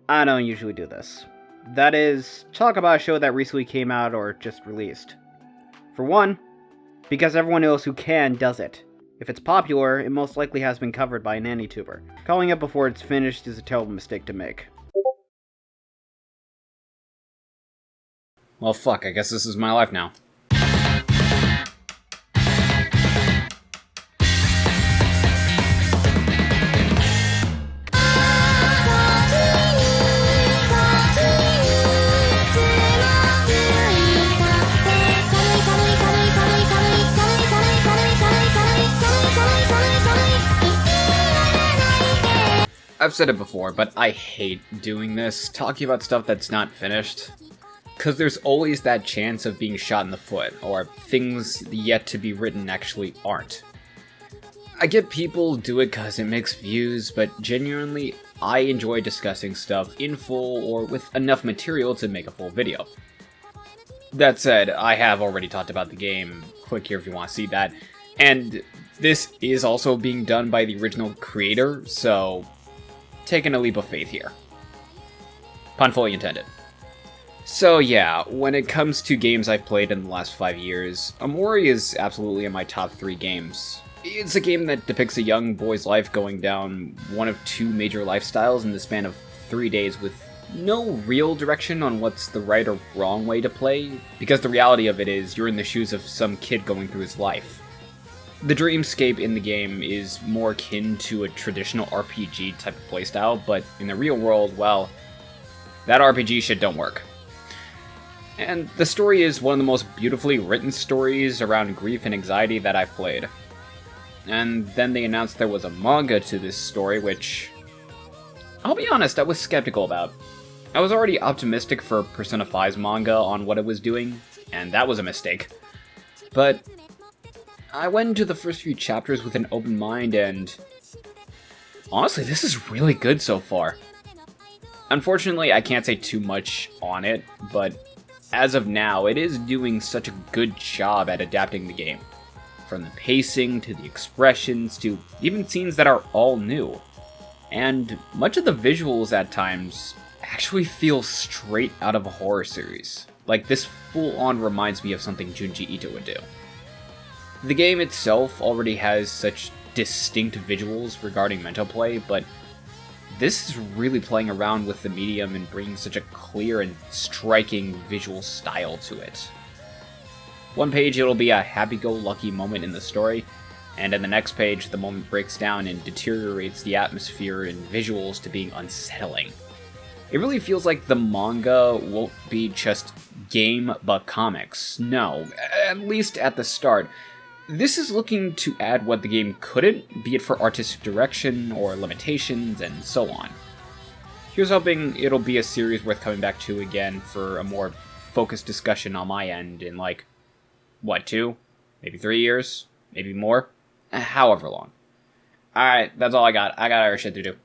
I don't usually do this. That is, talk about a show that recently came out or just released. For one, because everyone else who can does it. If it's popular, it most likely has been covered by an AniTuber. Calling it before it's finished is a terrible mistake to make. Well, fuck, I guess this is my life now. I've said it before, but I hate doing this, talking about stuff that's not finished. Because there's always that chance of being shot in the foot, or things yet to be written actually aren't. I get people do it because it makes views, but genuinely, I enjoy discussing stuff in full or with enough material to make a full video. That said, I have already talked about the game, click here if you want to see that, and this is also being done by the original creator, so taking a leap of faith here. Pun fully intended. So yeah, when it comes to games I've played in the last 5 years, Omori is absolutely in my top 3 games. It's a game that depicts a young boy's life going down one of 2 major lifestyles in the span of 3 days with no real direction on what's the right or wrong way to play, because the reality of it is you're in the shoes of some kid going through his life. The dreamscape in the game is more akin to a traditional RPG type of playstyle, but in the real world, well, that RPG shit don't work. And the story is one of the most beautifully written stories around grief and anxiety that I've played. And then they announced there was a manga to this story, which, I'll be honest, I was skeptical about. I was already optimistic for Persona 5's manga on what it was doing, and that was a mistake. But I went into the first few chapters with an open mind, and honestly, this is really good so far. Unfortunately, I can't say too much on it, but as of now, it is doing such a good job at adapting the game. From the pacing, to the expressions, to even scenes that are all new. And much of the visuals at times actually feel straight out of a horror series. Like this full-on reminds me of something Junji Ito would do. The game itself already has such distinct visuals regarding mental play, but this is really playing around with the medium and bringing such a clear and striking visual style to it. One page it'll be a happy-go-lucky moment in the story, and in the next page the moment breaks down and deteriorates the atmosphere and visuals to being unsettling. It really feels like the manga won't be just game but comics. No, at least at the start. This is looking to add what the game couldn't, be it for artistic direction or limitations and so on. Here's hoping it'll be a series worth coming back to again for a more focused discussion on my end in 2, maybe 3 years, maybe more, however long. Alright, that's all I got. I got other shit to do.